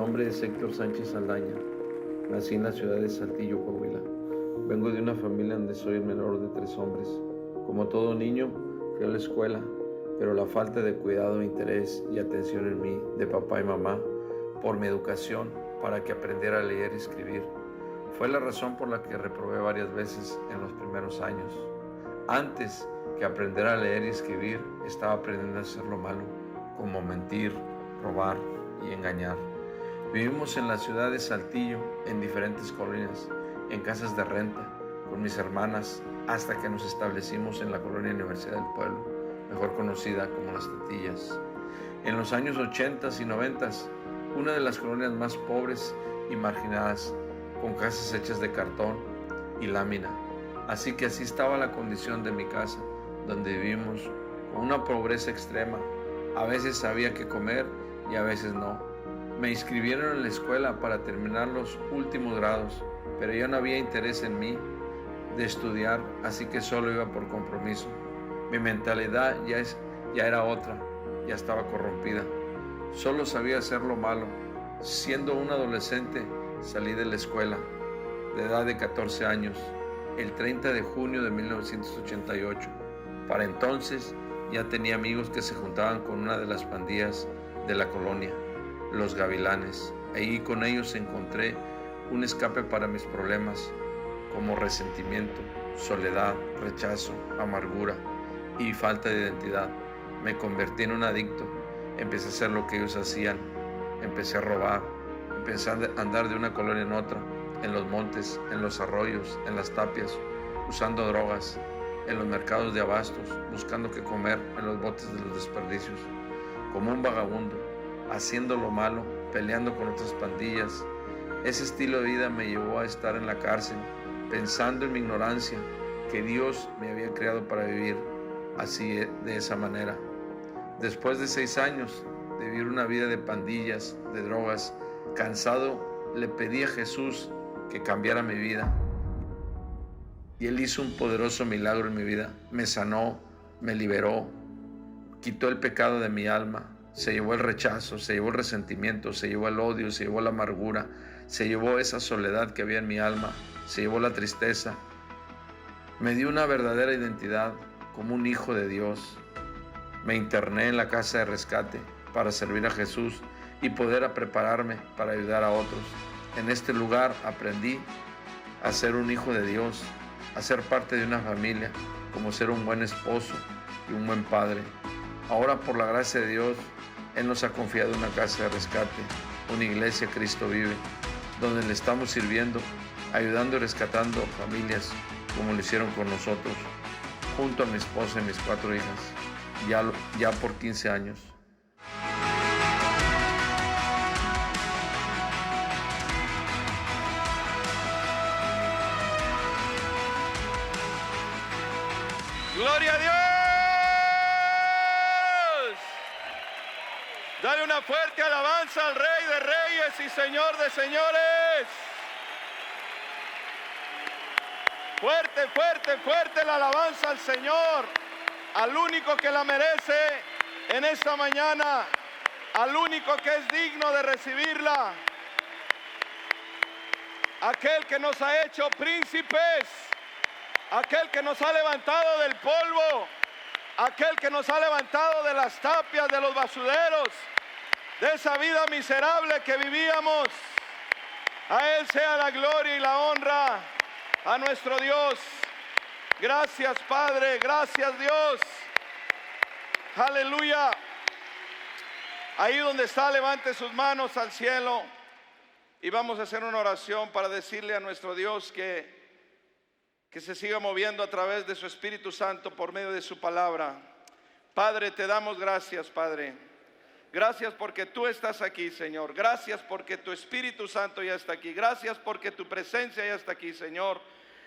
nombre es Héctor Sánchez Saldaña. Nací en la ciudad de Saltillo, Coahuila. Vengo de una familia donde soy el menor de 3 hombres. Como todo niño, fui a la escuela, pero la falta de cuidado, interés y atención en mí, de papá y mamá, por mi educación, para que aprendiera a leer y escribir, fue la razón por la que reprobé varias veces en los primeros años. Antes que aprender a leer y escribir, estaba aprendiendo a hacer lo malo, como mentir, robar y engañar. Vivimos en la ciudad de Saltillo, en diferentes colonias, en casas de renta, con mis hermanas, hasta que nos establecimos en la colonia Universidad del Pueblo, mejor conocida como Las Tetillas. En los años 80 y 90, una de las colonias más pobres y marginadas, con casas hechas de cartón y lámina. Así estaba la condición de mi casa, donde vivimos con una pobreza extrema. A veces había que comer y a veces no. Me inscribieron en la escuela para terminar los últimos grados, pero ya no había interés en mí de estudiar, así que solo iba por compromiso. Mi mentalidad ya era otra, ya estaba corrompida. Solo sabía hacer lo malo. Siendo un adolescente, salí de la escuela, de edad de 14 años, el 30 de junio de 1988. Para entonces ya tenía amigos que se juntaban con una de las pandillas de la colonia, los Gavilanes. Ahí con ellos encontré un escape para mis problemas, como resentimiento, soledad, rechazo, amargura y falta de identidad. Me convertí en un adicto, empecé a hacer lo que ellos hacían, empecé a robar, empecé a andar de una colonia en otra, en los montes, en los arroyos, en las tapias, usando drogas, en los mercados de abastos, buscando qué comer en los botes de los desperdicios, como un vagabundo, haciendo lo malo, peleando con otras pandillas. Ese estilo de vida me llevó a estar en la cárcel, pensando en mi ignorancia, que Dios me había creado para vivir así, de esa manera. Después de 6 años de vivir una vida de pandillas, de drogas, cansado, le pedí a Jesús que cambiara mi vida. Y Él hizo un poderoso milagro en mi vida. Me sanó, me liberó, quitó el pecado de mi alma, se llevó el rechazo, se llevó el resentimiento, se llevó el odio, se llevó la amargura, se llevó esa soledad que había en mi alma, se llevó la tristeza. Me dio una verdadera identidad como un hijo de Dios. Me interné en la casa de rescate para servir a Jesús y poder prepararme para ayudar a otros. En este lugar aprendí a ser un hijo de Dios, a ser parte de una familia, como ser un buen esposo y un buen padre. Ahora, por la gracia de Dios, Él nos ha confiado una casa de rescate, una iglesia Cristo Vive, donde le estamos sirviendo, ayudando y rescatando familias como lo hicieron con nosotros, junto a mi esposa y mis 4 hijas, ya por 15 años. ¡Gloria a Dios! Dale una fuerte alabanza al Rey de Reyes y Señor de Señores. Fuerte, fuerte, fuerte la alabanza al Señor, al único que la merece en esta mañana, al único que es digno de recibirla, aquel que nos ha hecho príncipes, aquel que nos ha levantado del polvo, aquel que nos ha levantado de las tapias, de los basureros, de esa vida miserable que vivíamos. A Él sea la gloria y la honra, a nuestro Dios. Gracias, Padre, gracias, Dios. Aleluya. Ahí donde está, levante sus manos al cielo y vamos a hacer una oración para decirle a nuestro Dios que se siga moviendo a través de su Espíritu Santo por medio de su palabra. Padre, te damos gracias, Padre. Gracias porque tú estás aquí, Señor. Gracias porque tu Espíritu Santo ya está aquí. Gracias porque tu presencia ya está aquí, Señor.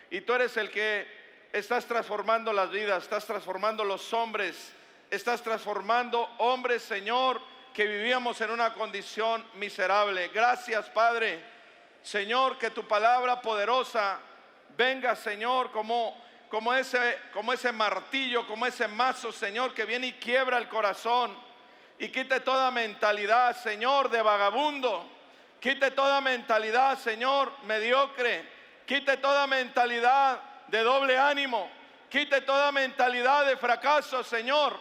Y tú eres el que estás transformando las vidas, estás transformando los hombres, estás transformando hombres, Señor, que vivíamos en una condición miserable. Gracias, Padre. Señor, que tu palabra poderosa venga, Señor, como ese martillo, como ese mazo, Señor, que viene y quiebra el corazón y quite toda mentalidad, Señor, de vagabundo. Quite toda mentalidad, Señor, mediocre. Quite toda mentalidad de doble ánimo. Quite toda mentalidad de fracaso, Señor.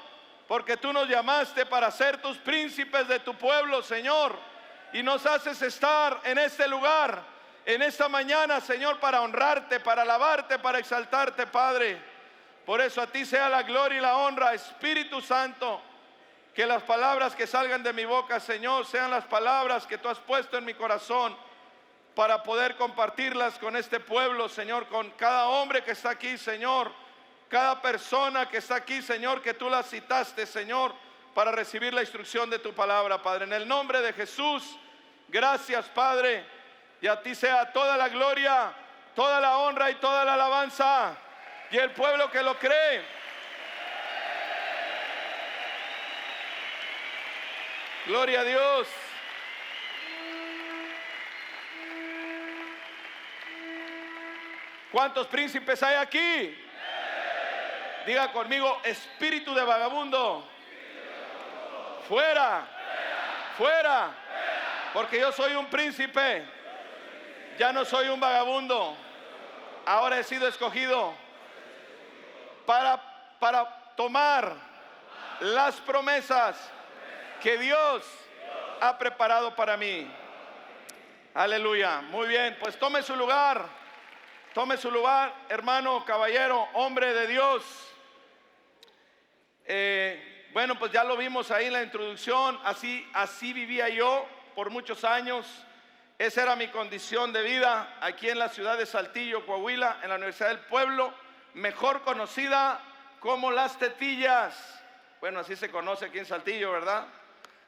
Porque tú nos llamaste para ser tus príncipes de tu pueblo, Señor. Y nos haces estar en este lugar, en esta mañana, Señor, para honrarte, para alabarte, para exaltarte, Padre. Por eso a ti sea la gloria y la honra, Espíritu Santo. Que las palabras que salgan de mi boca, Señor, sean las palabras que tú has puesto en mi corazón para poder compartirlas con este pueblo, Señor, con cada hombre que está aquí, Señor, cada persona que está aquí, Señor, que tú la citaste, Señor, para recibir la instrucción de tu palabra, Padre. En el nombre de Jesús, gracias, Padre, y a ti sea toda la gloria, toda la honra y toda la alabanza, y el pueblo que lo cree. Gloria a Dios. ¿Cuántos príncipes hay aquí? Diga conmigo, espíritu de vagabundo. Fuera. Fuera. Porque yo soy un príncipe. Ya no soy un vagabundo. Ahora he sido escogido para tomar las promesas que Dios ha preparado para mí. Aleluya. Muy bien, pues tome su lugar, hermano, caballero, hombre de Dios. Bueno, pues ya lo vimos ahí en la introducción. Así vivía yo por muchos años. Esa era mi condición de vida aquí en la ciudad de Saltillo, Coahuila, en la Universidad del Pueblo, mejor conocida como Las Tetillas. Bueno, así se conoce aquí en Saltillo, ¿verdad?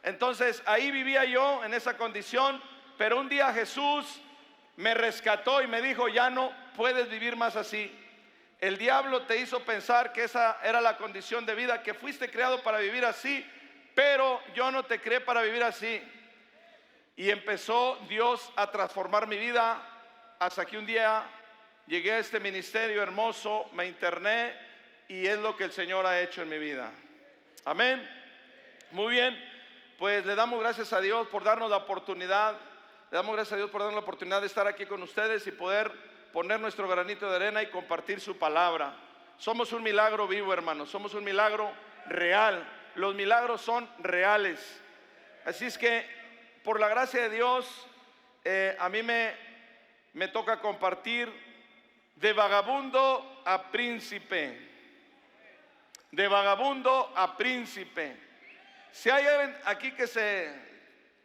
Entonces ahí vivía yo en esa condición, pero un día Jesús me rescató y me dijo, ya no puedes vivir más así. El diablo te hizo pensar que esa era la condición de vida, que fuiste creado para vivir así, pero yo no te creé para vivir así. Y empezó Dios a transformar mi vida hasta que un día llegué a este ministerio hermoso, me interné y es lo que el Señor ha hecho en mi vida. Amén. Muy bien. Pues le damos gracias a Dios por darnos la oportunidad, de estar aquí con ustedes y poder poner nuestro granito de arena y compartir su palabra. Somos un milagro vivo, hermanos, somos un milagro real. Los milagros son reales. Así es que, por la gracia de Dios, a mí me toca compartir de vagabundo a príncipe. De vagabundo a príncipe. Si hay alguien aquí que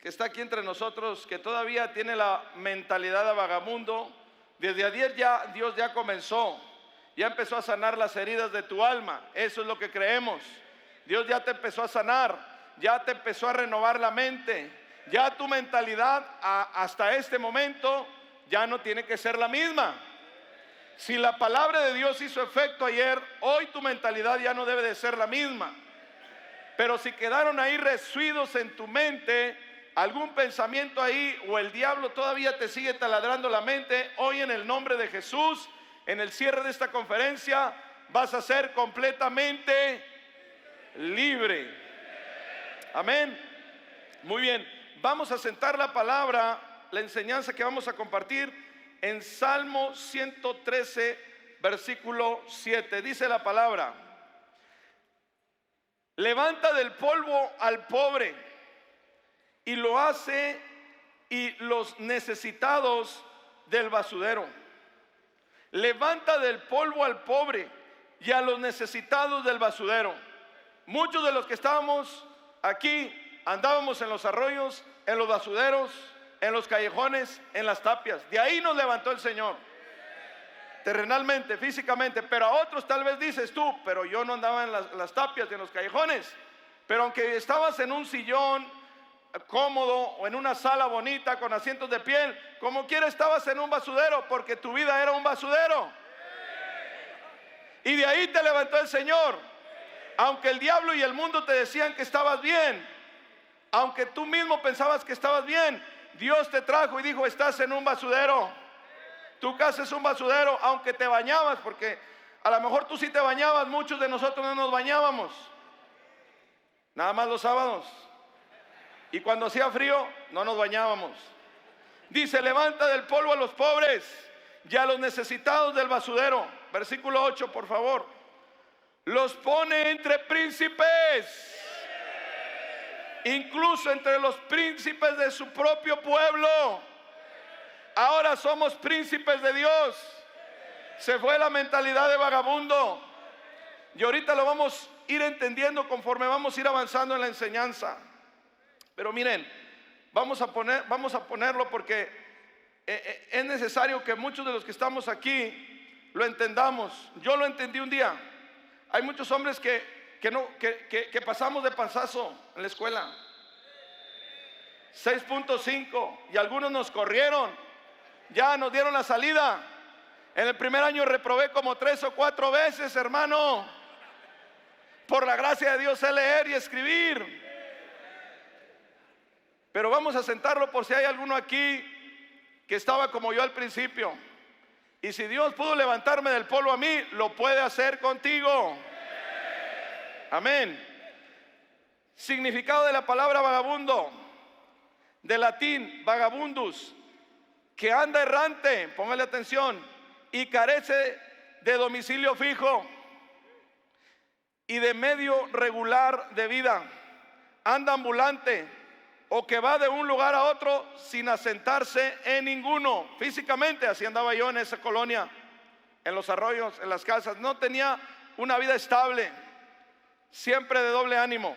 está aquí entre nosotros, que todavía tiene la mentalidad de vagabundo, desde ayer Dios ya comenzó, ya empezó a sanar las heridas de tu alma. Eso es lo que creemos. Dios ya te empezó a sanar, ya te empezó a renovar la mente, ya tu mentalidad hasta este momento ya no tiene que ser la misma. Si la palabra de Dios hizo efecto ayer, hoy tu mentalidad ya no debe de ser la misma. Pero si quedaron ahí residuos en tu mente, algún pensamiento ahí, o el diablo todavía te sigue taladrando la mente, hoy en el nombre de Jesús, en el cierre de esta conferencia, vas a ser completamente libre. Amén. Muy bien, vamos a sentar la palabra, la enseñanza que vamos a compartir en Salmo 113, versículo 7. Dice la palabra: levanta del polvo al pobre y lo hace y los necesitados del basurero. Levanta del polvo al pobre y a los necesitados del basurero. Muchos de los que estábamos aquí andábamos en los arroyos, en los basureros, en los callejones, en las tapias. De ahí nos levantó el Señor. Terrenalmente, físicamente, pero a otros tal vez dices tú, pero yo no andaba en las tapias, en los callejones. Pero aunque estabas en un sillón cómodo o en una sala bonita con asientos de piel, como quiera estabas en un basurero, porque tu vida era un basurero. Y de ahí te levantó el Señor. Aunque el diablo y el mundo te decían que estabas bien, aunque tú mismo pensabas que estabas bien, Dios te trajo y dijo: estás en un basurero. Tu casa es un basurero, aunque te bañabas, porque a lo mejor tú sí te bañabas, muchos de nosotros no nos bañábamos, nada más los sábados. Y cuando hacía frío, no nos bañábamos. Dice, levanta del polvo a los pobres y a los necesitados del basurero. Versículo 8, por favor. Los pone entre príncipes, incluso entre los príncipes de su propio pueblo. Ahora somos príncipes de Dios. Se fue la mentalidad de vagabundo. Y ahorita lo vamos a ir entendiendo conforme vamos a ir avanzando en la enseñanza. Pero miren, vamos a ponerlo porque es necesario que muchos de los que estamos aquí lo entendamos. Yo lo entendí un día. Hay muchos hombres que pasamos de panzazo en la escuela. 6.5 y algunos nos corrieron. Ya nos dieron la salida. En el primer año reprobé como 3 o 4 veces, hermano. Por la gracia de Dios sé leer y escribir. Pero vamos a sentarlo por si hay alguno aquí que estaba como yo al principio. Y si Dios pudo levantarme del polvo a mí, lo puede hacer contigo. Amén. Significado de la palabra vagabundo, de latín vagabundus, que anda errante, póngale atención, y carece de domicilio fijo y de medio regular de vida. Anda ambulante o que va de un lugar a otro sin asentarse en ninguno. Físicamente así andaba yo en esa colonia, en los arroyos, en las casas. No tenía una vida estable, siempre de doble ánimo.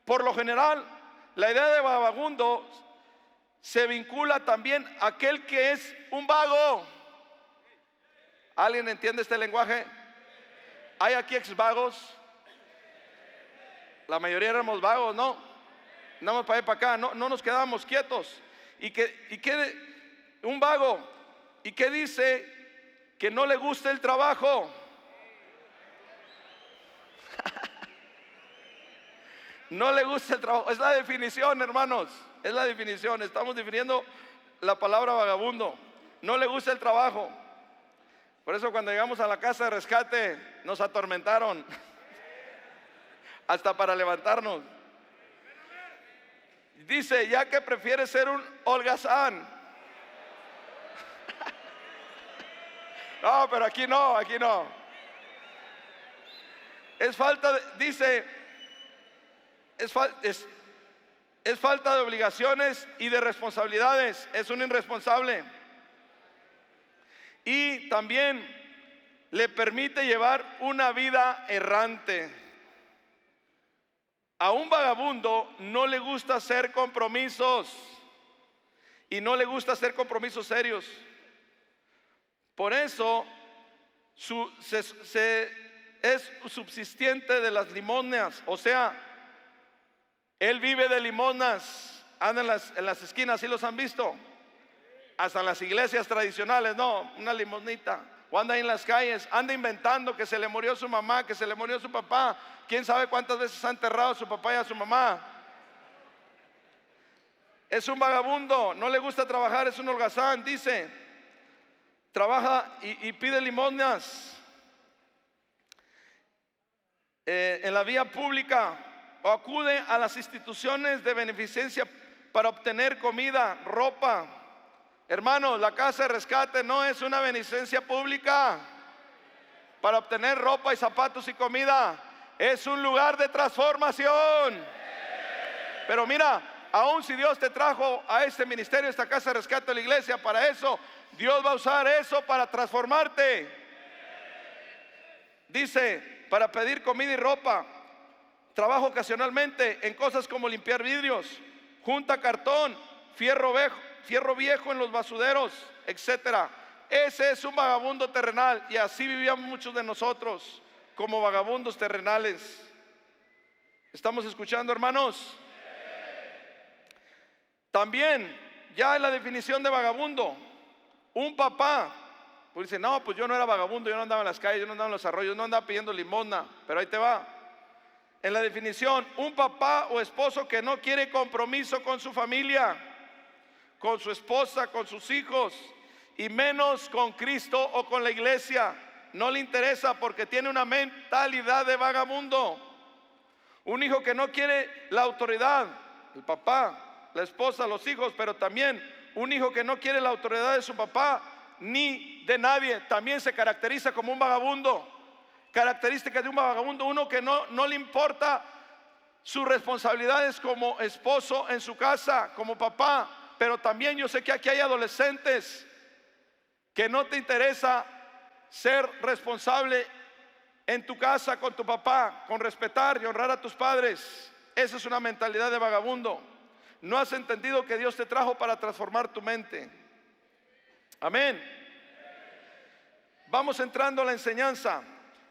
Por lo general, la idea de vagabundo se vincula también a aquel que es un vago. ¿Alguien entiende este lenguaje? ¿Hay aquí ex vagos? La mayoría éramos vagos, ¿no? Andamos para allá y para acá, no nos quedábamos quietos. Y que un vago, ¿y qué dice? Que no le gusta el trabajo. No le gusta el trabajo. Es la definición, hermanos. Es la definición. Estamos definiendo la palabra vagabundo. No le gusta el trabajo. Por eso cuando llegamos a la casa de rescate nos atormentaron hasta para levantarnos. Dice, ya que prefiere ser un holgazán. No, pero aquí no. Es falta de, dice, es falta de obligaciones y de responsabilidades. Es un irresponsable. Y también le permite llevar una vida errante. A un vagabundo no le gusta hacer compromisos y no le gusta hacer compromisos serios. Por eso es subsistente de las limosnas. O sea, él vive de limosnas. Anda en las esquinas, ¿sí los han visto? Hasta en las iglesias tradicionales, no, una limosnita. O anda ahí en las calles, anda inventando que se le murió su mamá, que se le murió su papá. ¿Quién sabe cuántas veces ha enterrado a su papá y a su mamá? Es un vagabundo, no le gusta trabajar, es un holgazán. Dice, trabaja y pide limosnas en la vía pública o acude a las instituciones de beneficencia para obtener comida, ropa. Hermanos, la casa de rescate no es una beneficencia pública para obtener ropa y zapatos y comida. Es un lugar de transformación. Pero mira, aun si Dios te trajo a este ministerio, a esta casa de rescate de la iglesia, para eso, Dios va a usar eso para transformarte. Dice, para pedir comida y ropa. Trabaja ocasionalmente en cosas como limpiar vidrios, junta cartón, fierro viejo en los basureros, etcétera. Ese es un vagabundo terrenal, y así vivíamos muchos de nosotros, como vagabundos terrenales. ¿Estamos escuchando, hermanos? También, ya en la definición de vagabundo, un papá, pues dice, no, pues yo no era vagabundo, yo no andaba en las calles, yo no andaba en los arroyos, no andaba pidiendo limosna, pero ahí te va. En la definición, un papá o esposo que no quiere compromiso con su familia, con su esposa, con sus hijos, y menos con Cristo o con la iglesia. No le interesa porque tiene una mentalidad de vagabundo. Un hijo que no quiere la autoridad, el papá, la esposa, los hijos, pero también Un hijo que no quiere la autoridad de su papá ni de nadie también se caracteriza como un vagabundo. Características de un vagabundo: uno que no le importa sus responsabilidades como esposo en su casa, como papá. Pero también yo sé que aquí hay adolescentes que no te interesa ser responsable en tu casa con tu papá, con respetar y honrar a tus padres. Esa es una mentalidad de vagabundo. No has entendido que Dios te trajo para transformar tu mente. Amén. Vamos entrando a la enseñanza.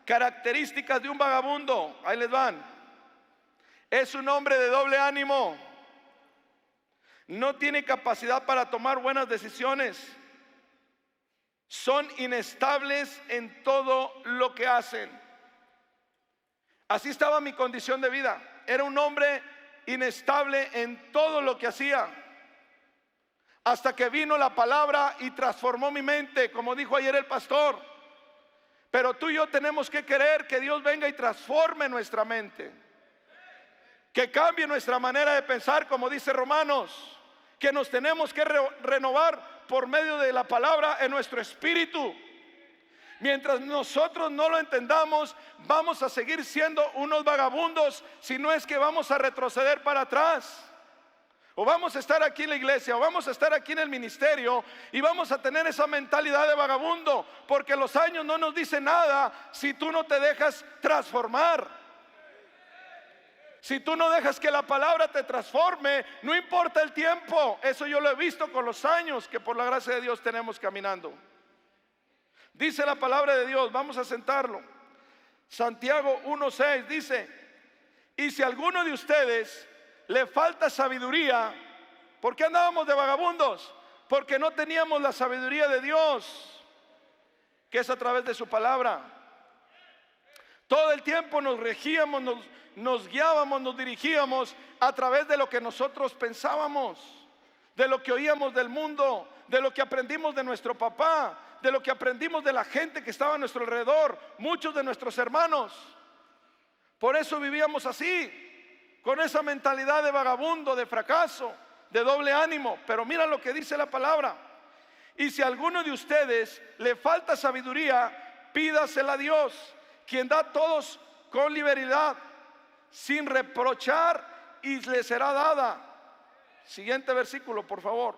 Características de un vagabundo. Ahí les van. Es un hombre de doble ánimo. No tiene capacidad para tomar buenas decisiones. Son inestables en todo lo que hacen. Así estaba mi condición de vida. Era un hombre inestable en todo lo que hacía, hasta que vino la palabra y transformó mi mente, como dijo ayer el pastor. Pero tú y yo tenemos que querer que Dios venga y transforme nuestra mente, que cambie nuestra manera de pensar, como dice Romanos, que nos tenemos que renovar por medio de la palabra en nuestro espíritu. Mientras nosotros no lo entendamos, vamos a seguir siendo unos vagabundos, si no es que vamos a retroceder para atrás. O vamos a estar aquí en la iglesia, o vamos a estar aquí en el ministerio, y vamos a tener esa mentalidad de vagabundo, porque los años no nos dicen nada si tú no te dejas transformar. Si tú no dejas que la palabra te transforme, no importa el tiempo. Eso yo lo he visto con los años que por la gracia de Dios tenemos caminando. Dice la palabra de Dios, vamos a sentarlo. Santiago 1:6 dice: y si a alguno de ustedes le falta sabiduría, ¿por qué andábamos de vagabundos? Porque no teníamos la sabiduría de Dios, que es a través de su palabra. Todo el tiempo nos regíamos, nos guiábamos, nos dirigíamos a través de lo que nosotros pensábamos, de lo que oíamos del mundo, de lo que aprendimos de nuestro papá, de lo que aprendimos de la gente que estaba a nuestro alrededor, muchos de nuestros hermanos. Por eso vivíamos así, con esa mentalidad de vagabundo, de fracaso, de doble ánimo. Pero mira lo que dice la palabra: y si a alguno de ustedes le falta sabiduría, pídasela a Dios, quien da a todos con liberalidad, sin reprochar, y le será dada. Siguiente versículo, por favor.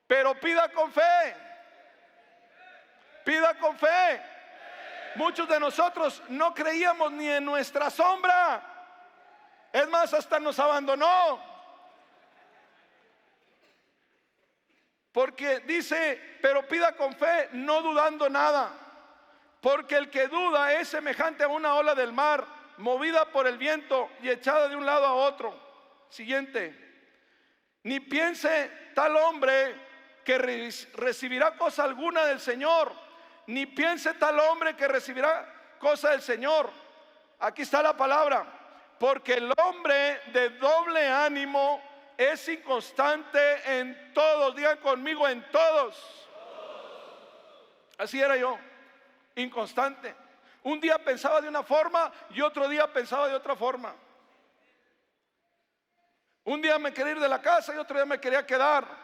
Pero pida con fe. Pida con fe. Muchos de nosotros no creíamos ni en nuestra sombra. Es más, hasta nos abandonó. Porque dice, pero pida con fe, no dudando nada. Porque el que duda es semejante a una ola del mar, movida por el viento y echada de un lado a otro. Siguiente. Ni piense tal hombre que recibirá cosa alguna del Señor, ni piense tal hombre que recibirá cosa del Señor. Aquí está la palabra: porque el hombre de doble ánimo es inconstante en todos. Digan conmigo, en todos. Así era yo, inconstante. Un día pensaba de una forma y otro día pensaba de otra forma. Un día me quería ir de la casa y otro día me quería quedar.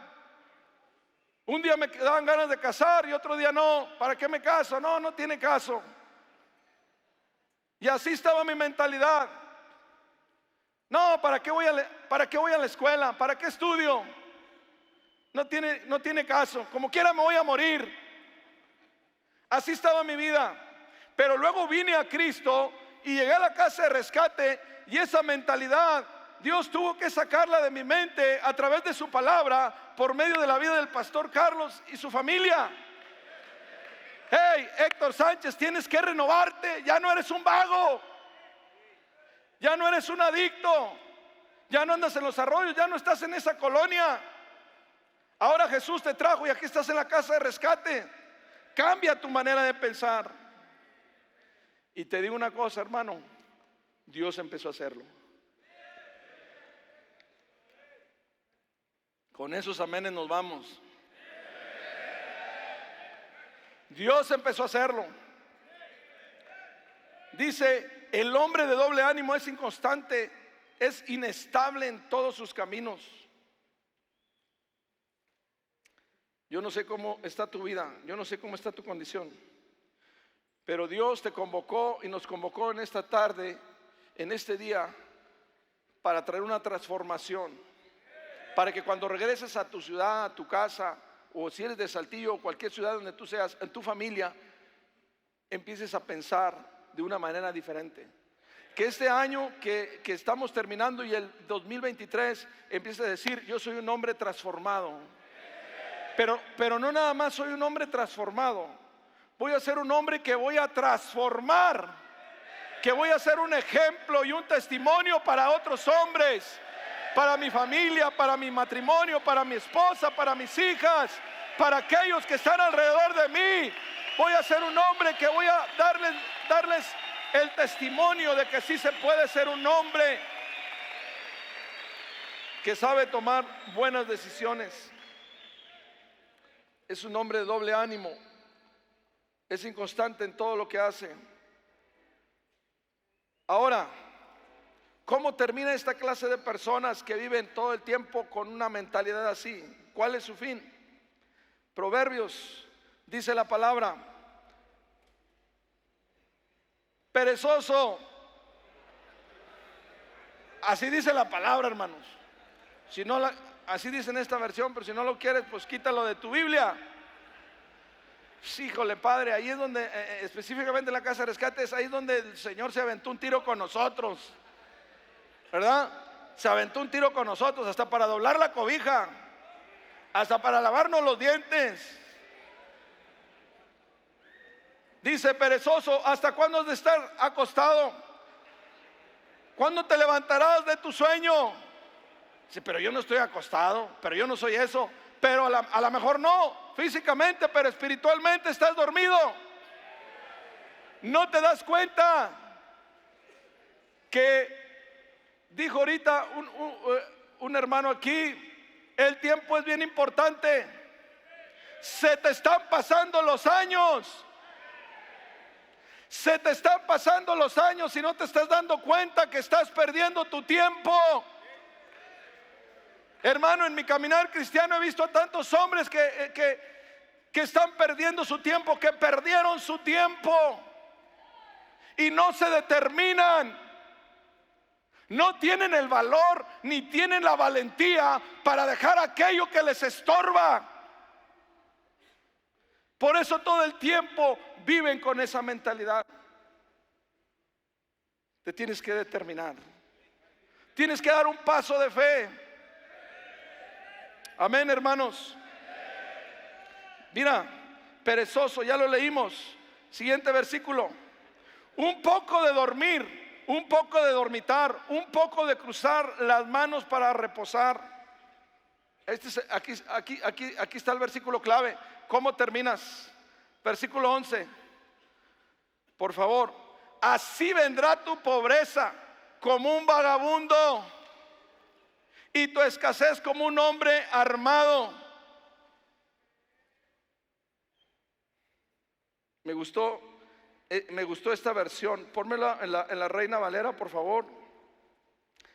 Un día me daban ganas de casar y otro día no. ¿Para qué me caso? No, no tiene caso. Y así estaba mi mentalidad. No, ¿para qué voy a la escuela? ¿Para qué estudio? No tiene caso. Como quiera me voy a morir. Así estaba mi vida. Pero luego vine a Cristo y llegué a la casa de rescate, y esa mentalidad Dios tuvo que sacarla de mi mente a través de su palabra, por medio de la vida del pastor Carlos y su familia. Hey, Héctor Sánchez, tienes que renovarte. Ya no eres un vago, ya no eres un adicto, ya no andas en los arroyos, ya no estás en esa colonia. Ahora Jesús te trajo y aquí estás en la casa de rescate. Cambia tu manera de pensar. Y te digo una cosa, hermano, Dios empezó a hacerlo. Con esos amenes nos vamos. Dios empezó a hacerlo. Dice, el hombre de doble ánimo es inconstante, es inestable en todos sus caminos. Yo no sé cómo está tu vida, yo no sé cómo está tu condición, pero Dios te convocó y nos convocó en esta tarde, en este día, para traer una transformación, para que cuando regreses a tu ciudad, a tu casa, o si eres de Saltillo o cualquier ciudad donde tú seas, en tu familia, empieces a pensar de una manera diferente. Que este año que estamos terminando y el 2023 empiece a decir: yo soy un hombre transformado. Pero no nada más soy un hombre transformado, voy a ser un hombre que voy a transformar, que voy a ser un ejemplo y un testimonio para otros hombres, para mi familia, para mi matrimonio, para mi esposa, para mis hijas, para aquellos que están alrededor de mí. Voy a ser un hombre que voy a darles el testimonio de que sí se puede ser un hombre que sabe tomar buenas decisiones. Es un hombre de doble ánimo, es inconstante en todo lo que hace. Ahora, ¿cómo termina esta clase de personas que viven todo el tiempo con una mentalidad así? ¿Cuál es su fin? Proverbios, dice la palabra: perezoso. Así dice la palabra, hermanos. Si no así dice en esta versión, pero si no lo quieres, pues quítalo de tu Biblia. Sí, híjole, Padre, ahí es donde, específicamente en la casa de rescates, ahí es donde el Señor se aventó un tiro con nosotros, ¿verdad? Se aventó un tiro con nosotros, hasta para doblar la cobija, hasta para lavarnos los dientes. Dice: perezoso, ¿hasta cuándo has de estar acostado? ¿Cuándo te levantarás de tu sueño? Dice: pero yo no estoy acostado, pero yo no soy eso. Pero a lo mejor no físicamente, pero espiritualmente estás dormido. No te das cuenta que dijo ahorita un hermano aquí: el tiempo es bien importante. Se te están pasando los años. Se te están pasando los años y no te estás dando cuenta que estás perdiendo tu tiempo. Hermano, en mi caminar cristiano he visto a tantos hombres que están perdiendo su tiempo, que perdieron su tiempo y no se determinan. No tienen el valor ni tienen la valentía para dejar aquello que les estorba. Por eso todo el tiempo viven con esa mentalidad. Te tienes que determinar. Tienes que dar un paso de fe. Amén, hermanos. Mira, perezoso, ya lo leímos. Siguiente versículo: un poco de dormir, un poco de dormitar, un poco de cruzar las manos para reposar. Aquí está el versículo clave. ¿Cómo terminas? Versículo 11. Por favor: así vendrá tu pobreza como un vagabundo y tu escasez como un hombre armado. Me gustó esta versión. Pónmela en la Reina Valera, por favor.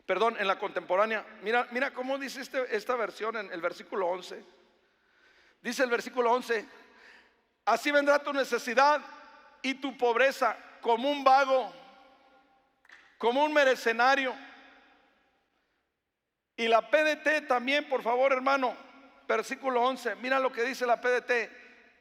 Perdón, en la contemporánea. Mira cómo dice esta versión en el versículo 11. Dice el versículo 11: así vendrá tu necesidad y tu pobreza como un vago, como un mercenario. Y la PDT también, por favor, hermano. Versículo 11, mira lo que dice la PDT.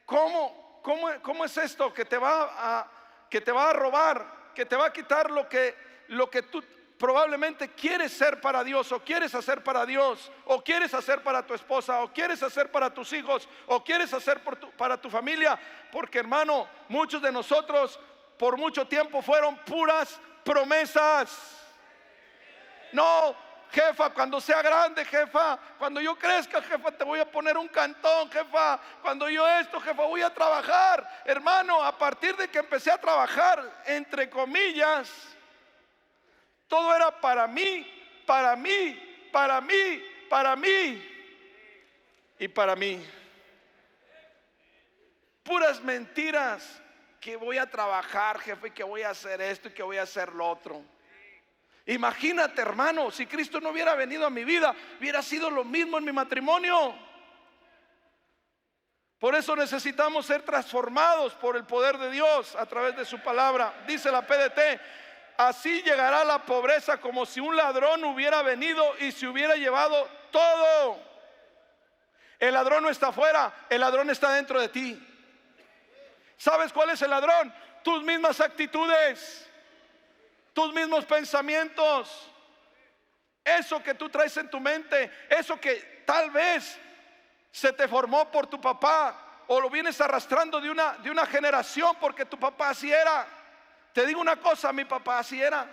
¿Cómo es esto? Que te va a robar, que te va a quitar lo que tú probablemente quieres ser para Dios, o quieres hacer para Dios, o quieres hacer para tu esposa, o quieres hacer para tus hijos, o quieres hacer para tu familia. Porque, hermano, muchos de nosotros por mucho tiempo fueron puras promesas. No, jefa, cuando sea grande, jefa, cuando yo crezca, jefa, te voy a poner un cantón, jefa, cuando yo esto, jefa, voy a trabajar. Hermano, a partir de que empecé a trabajar, entre comillas, todo era para mí, para mí, para mí, para mí y para mí. Puras mentiras, que voy a trabajar, jefe, y que voy a hacer esto y que voy a hacer lo otro. Imagínate, hermano, si Cristo no hubiera venido a mi vida, hubiera sido lo mismo en mi matrimonio. Por eso necesitamos ser transformados por el poder de Dios a través de su palabra. Dice la PDT: así llegará la pobreza como si un ladrón hubiera venido y se hubiera llevado todo. El ladrón no está afuera, el ladrón está dentro de ti. ¿Sabes cuál es el ladrón? Tus mismas actitudes, tus mismos pensamientos, eso que tú traes en tu mente, eso que tal vez se te formó por tu papá, o lo vienes arrastrando de una generación, porque tu papá así era. Te digo una cosa, mi papá así era.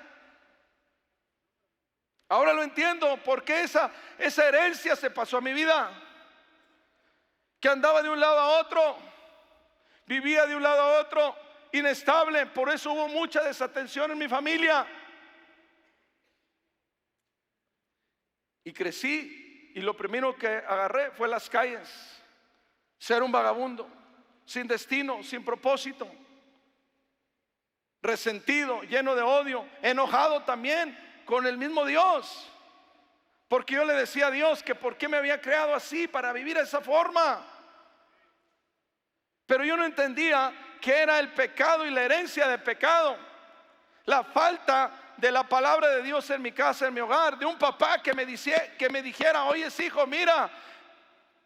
Ahora lo entiendo, porque esa herencia se pasó a mi vida, que andaba de un lado a otro, vivía de un lado a otro, inestable. Por eso hubo mucha desatención en mi familia. Y crecí, y lo primero que agarré fue las calles. Ser un vagabundo, sin destino, sin propósito, resentido, lleno de odio, enojado también con el mismo Dios, porque yo le decía a Dios que por qué me había creado así, para vivir de esa forma. Pero yo no entendía que era el pecado y la herencia de pecado, la falta de la palabra de Dios en mi casa, en mi hogar, de un papá que me dijera: oye, hijo, mira,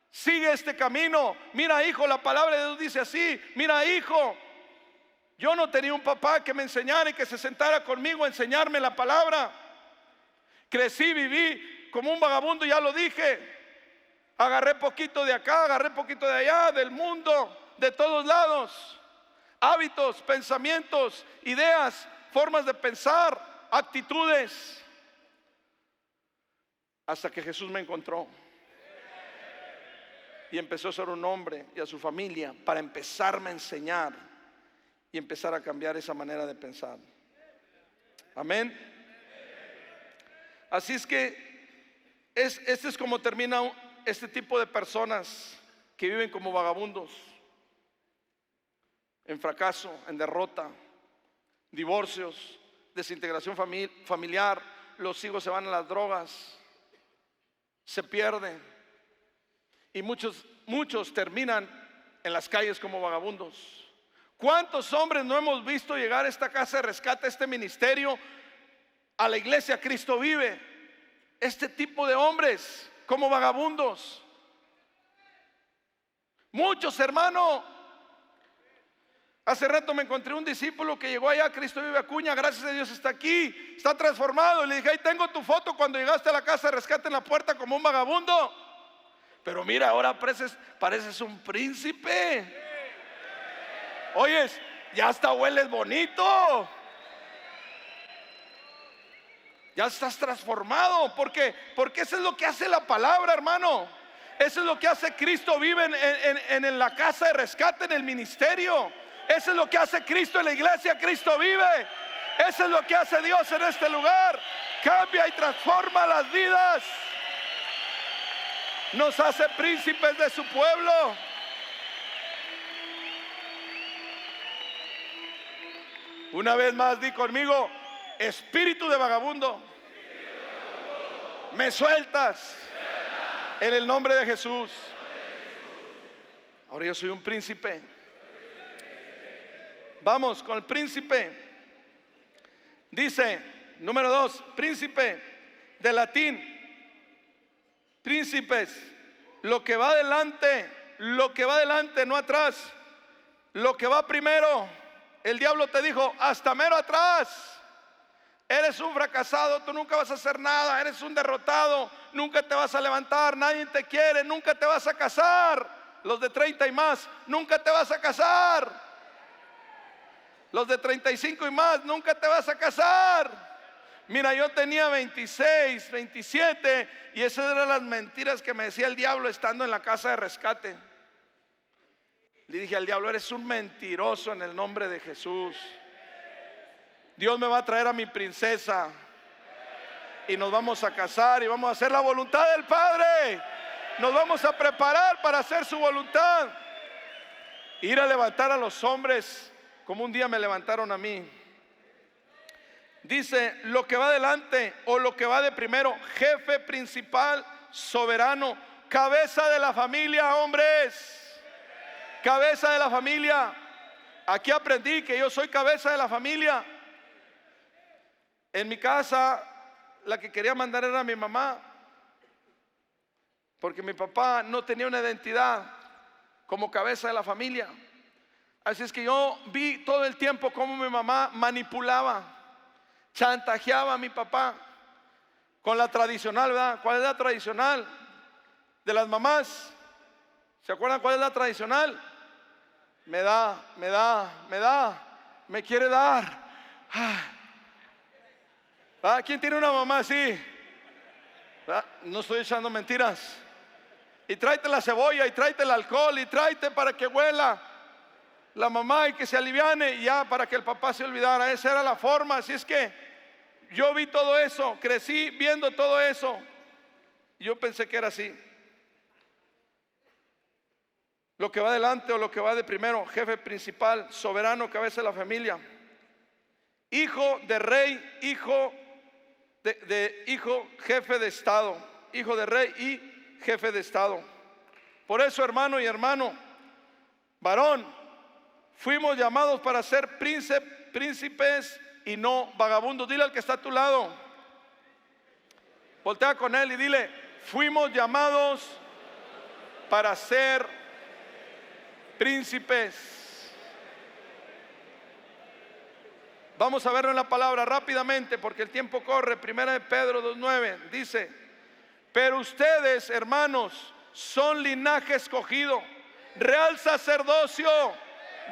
sigue este camino. Mira, hijo, la palabra de Dios dice así. Mira, hijo. Yo no tenía un papá que me enseñara y que se sentara conmigo a enseñarme la palabra. Crecí, viví como un vagabundo, ya lo dije. Agarré poquito de acá, agarré poquito de allá, del mundo, de todos lados. Hábitos, pensamientos, ideas, formas de pensar, actitudes, hasta que Jesús me encontró y empezó a ser un hombre y a su familia para empezarme a enseñar y empezar a cambiar esa manera de pensar. Amén. Así es que este es como termina este tipo de personas que viven como vagabundos, en fracaso, en derrota, divorcios, desintegración familiar. Los hijos se van a las drogas, se pierden, y muchos terminan en las calles como vagabundos. ¿Cuántos hombres no hemos visto llegar a esta casa de rescate, a este ministerio, a la iglesia Cristo Vive? Este tipo de hombres como vagabundos. Muchos, hermano. Hace rato me encontré un discípulo que llegó allá a Cristo Vive Acuña, gracias a Dios está aquí, está transformado. Y le dije: ahí tengo tu foto cuando llegaste a la casa de rescate en la puerta como un vagabundo. Pero mira, ahora pareces un príncipe. Oyes, ya hasta hueles bonito. Ya estás transformado. Porque eso es lo que hace la palabra, hermano. Eso es lo que hace Cristo Vive en la casa de rescate, en el ministerio. Eso es lo que hace Cristo en la iglesia Cristo Vive. Eso es lo que hace Dios en este lugar. Cambia y transforma las vidas. Nos hace príncipes de su pueblo. Una vez más, di conmigo: espíritu de vagabundo, me sueltas en el nombre de Jesús. Ahora yo soy un príncipe. Vamos con el príncipe. Dice, número 2, príncipe, de latín, príncipes, lo que va adelante, no atrás, lo que va primero. El diablo te dijo: hasta mero atrás, eres un fracasado, tú nunca vas a hacer nada, eres un derrotado, nunca te vas a levantar, nadie te quiere, nunca te vas a casar. Los de 30 y más, nunca te vas a casar. Los de 35 y más, nunca te vas a casar. Mira, yo tenía 26, 27, y esas eran las mentiras que me decía el diablo estando en la casa de rescate. Le dije al diablo: eres un mentiroso en el nombre de Jesús. Dios me va a traer a mi princesa y nos vamos a casar y vamos a hacer la voluntad del Padre. Nos vamos a preparar para hacer su voluntad. Ir a levantar a los hombres como un día me levantaron a mí. Dice: lo que va adelante o lo que va de primero, jefe principal, soberano, cabeza de la familia, hombres. cabeza de la familia. Aquí aprendí que yo soy cabeza de la familia. En mi casa, la que quería mandar era mi mamá, porque mi papá no tenía una identidad como cabeza de la familia. Así es que yo vi todo el tiempo cómo mi mamá manipulaba, chantajeaba a mi papá con la tradicional, ¿verdad? ¿Cuál es la tradicional de las mamás? ¿Se acuerdan cuál es la tradicional? Me da, me quiere dar. ¿Quién tiene una mamá así? No estoy echando mentiras. Y tráete la cebolla, y tráete el alcohol, y tráete para que huela la mamá y que se aliviane, y ya para que el papá se olvidara. Esa era la forma. Así es que yo vi todo eso, crecí viendo todo eso. Yo pensé que era así. Lo que va adelante o lo que va de primero: jefe principal, soberano, cabeza de la familia, hijo de rey, hijo hijo, jefe de estado, hijo de rey y jefe de estado. Por eso, hermano y hermano, varón, fuimos llamados para ser príncipes y no vagabundos. Dile al que está a tu lado, voltea con él y dile: fuimos llamados para ser príncipes. Vamos a verlo en la palabra rápidamente porque el tiempo corre. Primera de Pedro 2:9 dice: pero ustedes, hermanos, son linaje escogido, real sacerdocio,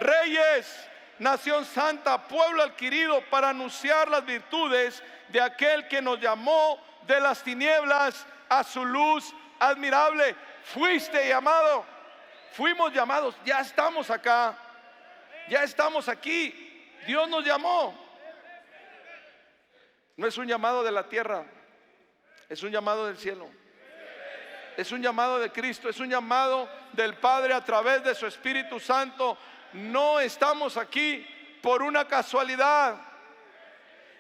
reyes, nación santa, pueblo adquirido, para anunciar las virtudes de aquel que nos llamó de las tinieblas a su luz admirable. Fuiste llamado, fuimos llamados, ya estamos acá, ya estamos aquí. Dios nos llamó. No es un llamado de la tierra, es un llamado del cielo. Es un llamado de Cristo, es un llamado del Padre a través de su Espíritu Santo. No estamos aquí por una casualidad.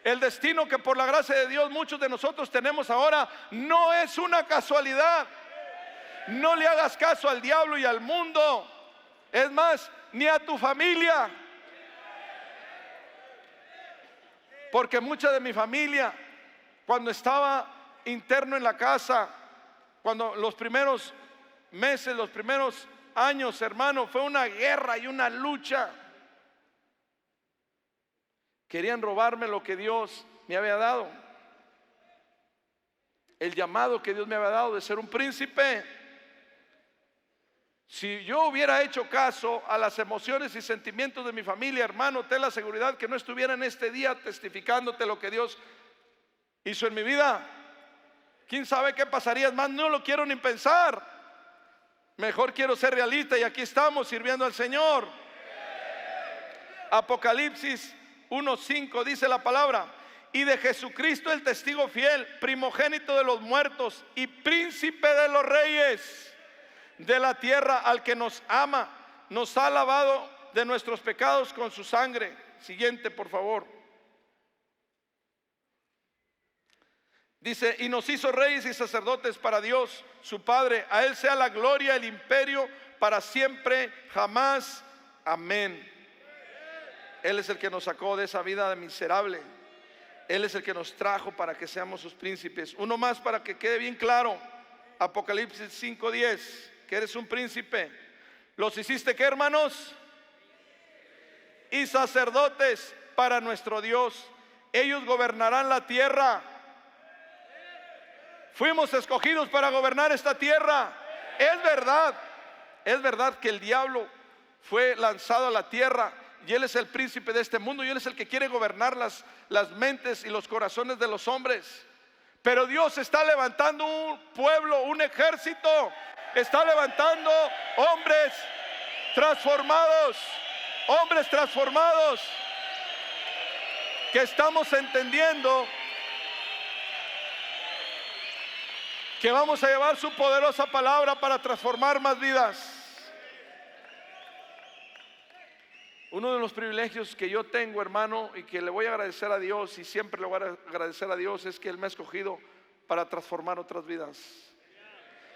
El destino que por la gracia de Dios muchos de nosotros tenemos ahora no es una casualidad. No le hagas caso al diablo y al mundo, es más, ni a tu familia. Porque mucha de mi familia, cuando estaba interno en la casa, cuando los primeros meses, los primeros años, hermano, fue una guerra y una lucha. Querían robarme lo que Dios me había dado, el llamado que Dios me había dado de ser un príncipe. Si yo hubiera hecho caso a las emociones y sentimientos de mi familia, hermano, ten la seguridad que no estuviera en este día testificándote lo que Dios hizo en mi vida. ¿Quién sabe qué pasaría? Es más, no lo quiero ni pensar. Mejor quiero ser realista y aquí estamos sirviendo al Señor. Apocalipsis 1:5 dice la palabra: y de Jesucristo el testigo fiel, primogénito de los muertos y príncipe de los reyes de la tierra, al que nos ama, nos ha lavado de nuestros pecados con su sangre. Siguiente, por favor. Dice: y nos hizo reyes y sacerdotes para Dios su Padre. A Él sea la gloria, el imperio para siempre, jamás. Amén. Él es el que nos sacó de esa vida miserable. Él es el que nos trajo para que seamos sus príncipes. Uno más para que quede bien claro: Apocalipsis 5:10, que eres un príncipe. ¿Los hiciste qué, hermanos? Y sacerdotes para nuestro Dios. Ellos gobernarán la tierra. Fuimos escogidos para gobernar esta tierra. Es verdad que el diablo fue lanzado a la tierra y él es el príncipe de este mundo y él es el que quiere gobernar las mentes y los corazones de los hombres. Pero Dios está levantando un pueblo, un ejército. Está levantando hombres transformados, que estamos entendiendo que vamos a llevar su poderosa palabra para transformar más vidas. Uno de los privilegios que yo tengo, hermano, y que le voy a agradecer a Dios, y siempre le voy a agradecer a Dios, es que Él me ha escogido para transformar otras vidas.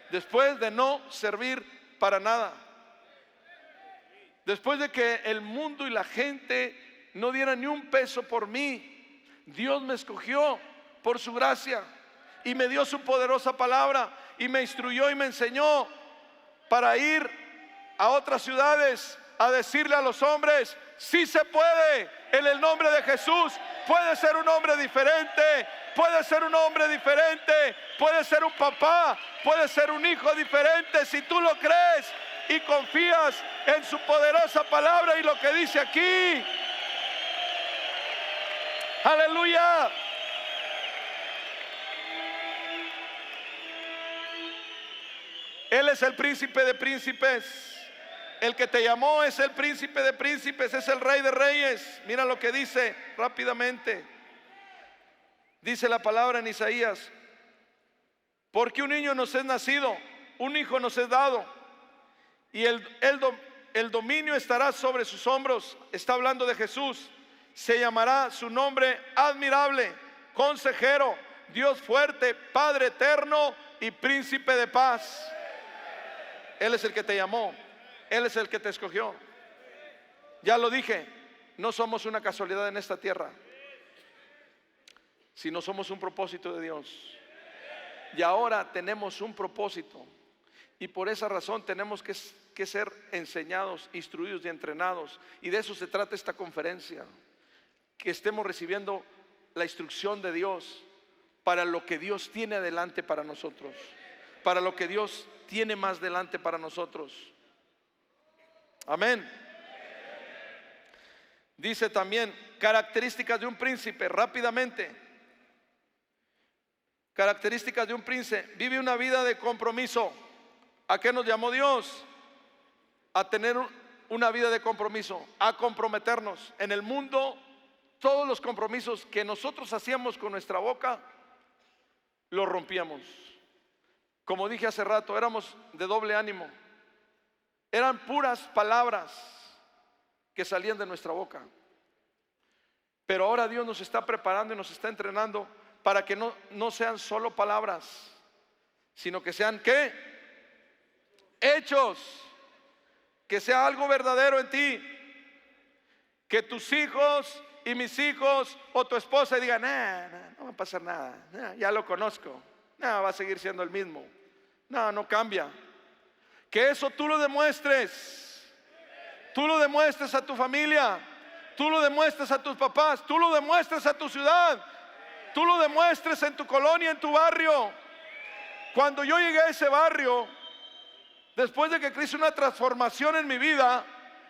Después de no servir para nada, Después de que el mundo y la gente no dieran ni un peso por mí, Dios me escogió por su gracia y me dio su poderosa palabra y me instruyó y me enseñó para ir a otras ciudades a decirle a los hombres: sí se puede, en el nombre de Jesús. Puede ser un hombre diferente, puede ser un hombre diferente, puede ser un papá, puede ser un hijo diferente. Si tú lo crees y confías en su poderosa palabra y lo que dice aquí. Aleluya. Él es el príncipe de príncipes. El que te llamó es el príncipe de príncipes, es el rey de reyes. Mira lo que dice rápidamente. Dice la palabra en Isaías: porque un niño nos es nacido, un hijo nos es dado, y el dominio estará sobre sus hombros. Está hablando de Jesús. Se llamará su nombre admirable, consejero, Dios fuerte, Padre eterno y príncipe de paz. Él es el que te llamó, Él es el que te escogió. Ya lo dije, no somos una casualidad en esta tierra, sino somos un propósito de Dios. Y ahora tenemos un propósito, y por esa razón tenemos que ser enseñados, instruidos y entrenados. Y de eso se trata esta conferencia, que estemos recibiendo la instrucción de Dios para lo que Dios tiene adelante para nosotros, para lo que Dios tiene más delante para nosotros. Amén. Dice también características de un príncipe, rápidamente. Características de un príncipe: vive una vida de compromiso. ¿A qué nos llamó Dios? A tener una vida de compromiso, a comprometernos. En el mundo, todos los compromisos que nosotros hacíamos con nuestra boca, los rompíamos. Como dije hace rato, éramos de doble ánimo. Eran puras palabras que salían de nuestra boca. Pero ahora Dios nos está preparando y nos está entrenando para que no sean solo palabras, sino que sean ¿qué? Hechos. Que sea algo verdadero en ti. Que tus hijos y mis hijos o tu esposa digan: no va a pasar nada, ya lo conozco, va a seguir siendo el mismo, no cambia. Que eso tú lo demuestres. Tú lo demuestres a tu familia, tú lo demuestres a tus papás, tú lo demuestres a tu ciudad, tú lo demuestres en tu colonia, en tu barrio. Cuando yo llegué a ese barrio, después de que hice una transformación en mi vida,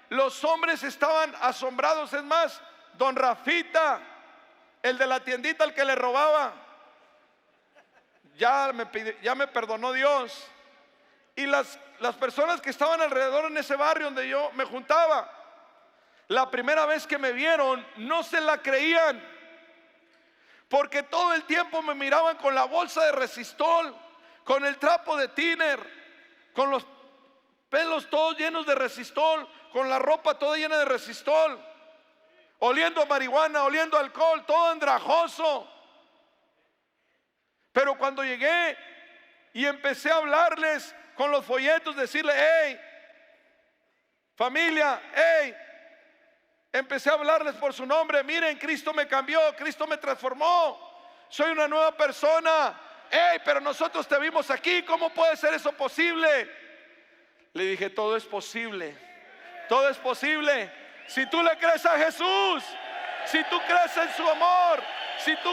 los hombres estaban asombrados. Es más, don Rafita, el de la tiendita al que le robaba, ya me perdonó Dios. Y las personas que estaban alrededor en ese barrio donde yo me juntaba, la primera vez que me vieron no se la creían, porque todo el tiempo me miraban con la bolsa de Resistol, con el trapo de tiner, con los pelos todos llenos de Resistol, con la ropa toda llena de Resistol, oliendo a marihuana, oliendo a alcohol, todo andrajoso. Pero cuando llegué y empecé a hablarles con los folletos, decirle: hey, familia, hey, empecé a hablarles por su nombre. Miren, Cristo me cambió, Cristo me transformó, soy una nueva persona. Hey, pero nosotros te vimos aquí, ¿cómo puede ser eso posible? Le dije: todo es posible, todo es posible. Si tú le crees a Jesús, si tú crees en su amor, si tú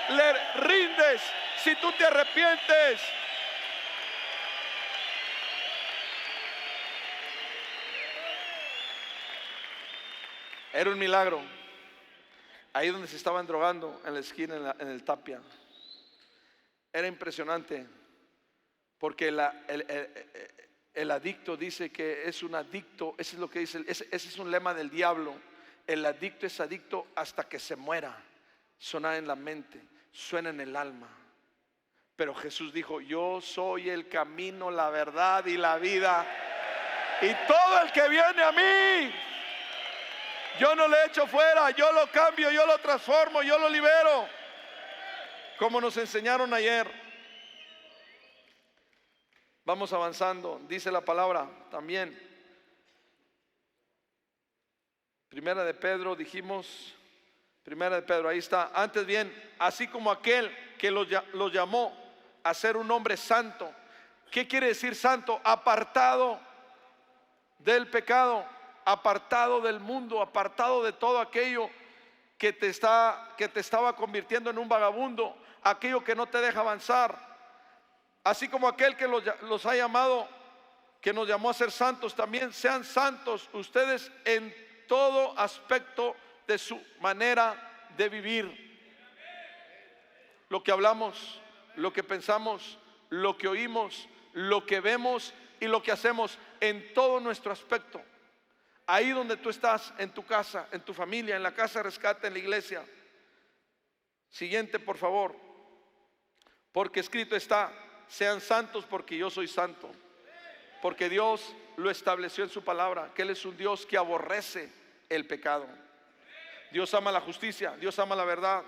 le rindes, si tú te arrepientes. Era un milagro. Ahí donde se estaban drogando, en la esquina, en el Tapia, era impresionante, porque el adicto dice que es un adicto. Ese es lo que dice, ese es un lema del diablo. El adicto es adicto hasta que se muera. Suena en la mente, suena en el alma. Pero Jesús dijo: yo soy el camino, la verdad y la vida, y todo el que viene a mí, yo no le echo fuera, yo lo cambio, yo lo transformo, yo lo libero, como nos enseñaron ayer. Vamos avanzando. Dice la palabra también Primera de Pedro, dijimos, Primera de Pedro, ahí está. Antes bien, así como aquel que los llamó a ser un hombre santo. ¿Qué quiere decir santo? Apartado del pecado, apartado del mundo, apartado de todo aquello que te estaba convirtiendo en un vagabundo, aquello que no te deja avanzar. Así como aquel que los ha llamado, que nos llamó a ser santos, también sean santos ustedes en todo aspecto de su manera de vivir. Lo que hablamos, lo que pensamos, lo que oímos, lo que vemos y lo que hacemos, en todo nuestro aspecto. Ahí donde tú estás, en tu casa, en tu familia, en la casa de rescate, en la iglesia. Siguiente, por favor. Porque escrito está: sean santos porque yo soy santo. Porque Dios lo estableció en su palabra, que Él es un Dios que aborrece el pecado. Dios ama la justicia, Dios ama la verdad.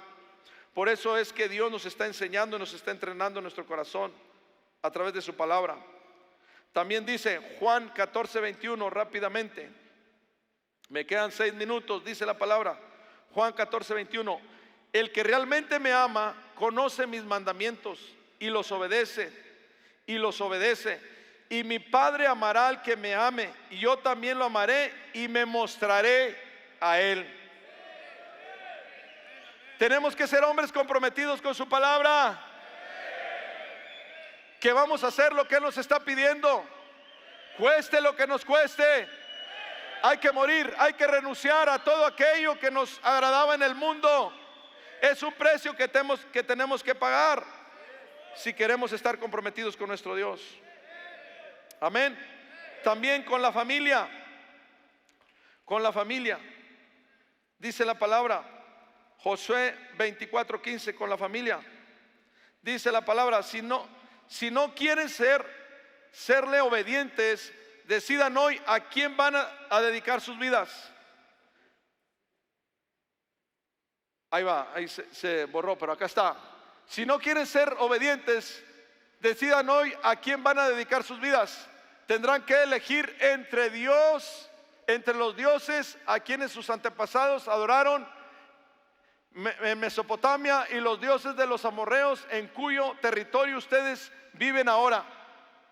Por eso es que Dios nos está enseñando y nos está entrenando en nuestro corazón a través de su palabra. También dice Juan 14:21, rápidamente. Me quedan 6 minutos, dice la palabra. Juan 14:21. El que realmente me ama conoce mis mandamientos y los obedece. Y mi Padre amará al que me ame, y yo también lo amaré y me mostraré a él. Tenemos que ser hombres comprometidos con su palabra, que vamos a hacer lo que Él nos está pidiendo, cueste lo que nos cueste. Hay que morir, hay que renunciar a todo aquello que nos agradaba en el mundo. Es un precio que tenemos que pagar si queremos estar comprometidos con nuestro Dios. Amén. También con la familia. Con la familia. Dice la palabra, Josué 24:15, con la familia. Dice la palabra, si no quieren serle obedientes, decidan hoy a quién van a dedicar sus vidas. Ahí va, ahí se borró, pero acá está. Si no quieren ser obedientes, decidan hoy a quién van a dedicar sus vidas. Tendrán que elegir entre Dios, entre los dioses a quienes sus antepasados adoraron en Mesopotamia, y los dioses de los amorreos en cuyo territorio ustedes viven ahora.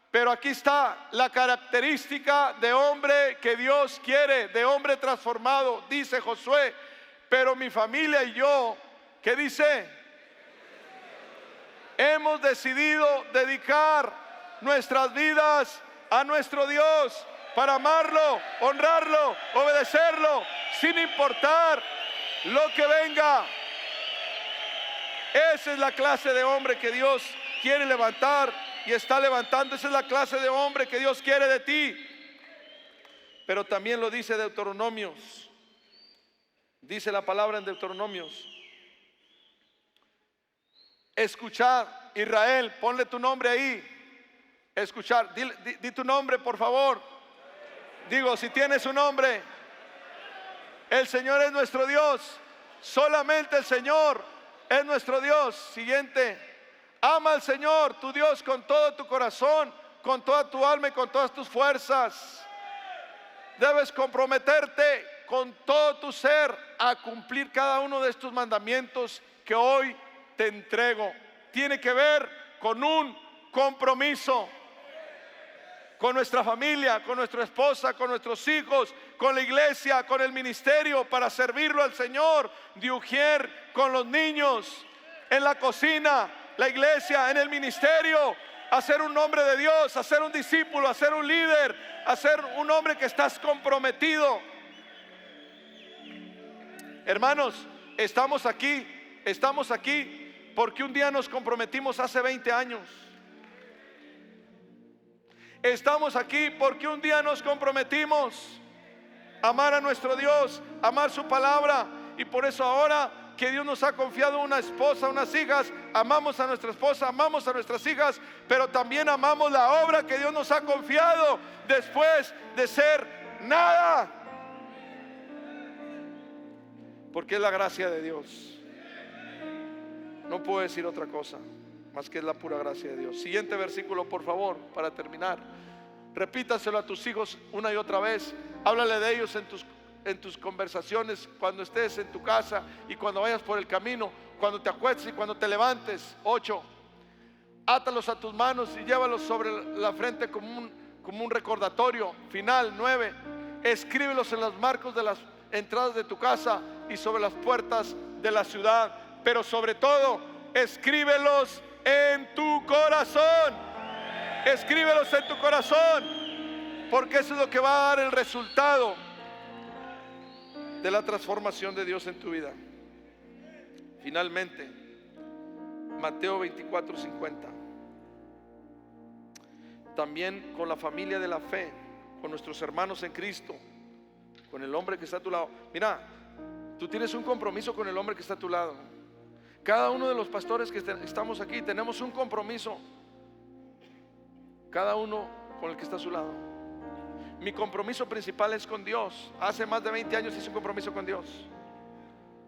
Pero aquí está la característica de hombre que Dios quiere, de hombre transformado. Dice Josué: pero mi familia y yo, ¿qué dice? Hemos decidido dedicar nuestras vidas a nuestro Dios para amarlo, honrarlo, obedecerlo, sin importar lo que venga. Esa es la clase de hombre que Dios quiere levantar y está levantando. Esa es la clase de hombre que Dios quiere de ti. Pero también lo dice Deuteronomios. Dice la palabra en Deuteronomios: escuchad, Israel, ponle tu nombre ahí. Escuchar, di tu nombre, por favor. Digo, si tienes un nombre. El Señor es nuestro Dios. Solamente el Señor es nuestro Dios. Siguiente: ama al Señor tu Dios con todo tu corazón, con toda tu alma y con todas tus fuerzas. Debes comprometerte con todo tu ser a cumplir cada uno de estos mandamientos que hoy te entrego. Tiene que ver con un compromiso con nuestra familia, con nuestra esposa, con nuestros hijos, con la iglesia, con el ministerio, para servirlo al Señor. De Ujier, con los niños, en la cocina, la iglesia, en el ministerio. A ser un hombre de Dios, a ser un discípulo, a ser un líder, a ser un hombre que estás comprometido. Hermanos, estamos aquí porque un día nos comprometimos hace 20 años. Estamos aquí porque un día nos comprometimos a amar a nuestro Dios, a amar su palabra, y por eso ahora que Dios nos ha confiado una esposa, unas hijas, amamos a nuestra esposa, amamos a nuestras hijas, pero también amamos la obra que Dios nos ha confiado después de ser nada, porque es la gracia de Dios. No puedo decir otra cosa más que es la pura gracia de Dios. Siguiente versículo, por favor, para terminar. Repítaselo a tus hijos una y otra vez. Háblale de ellos en tus conversaciones, cuando estés en tu casa y cuando vayas por el camino, cuando te acuestes y cuando te levantes. 8. Átalos a tus manos y llévalos sobre la frente como un recordatorio. Final. 9. Escríbelos en los marcos de las entradas de tu casa y sobre las puertas de la ciudad. Pero sobre todo, escríbelos en tu corazón. Escríbelos en tu corazón, porque eso es lo que va a dar el resultado de la transformación de Dios en tu vida. Finalmente, Mateo 24:50. También con la familia de la fe, con nuestros hermanos en Cristo, con el hombre que está a tu lado. Mira, tú tienes un compromiso con el hombre que está a tu lado. Cada uno de los pastores que estamos aquí tenemos un compromiso, cada uno con el que está a su lado. Mi compromiso principal es con Dios. Hace más de 20 años hice un compromiso con Dios,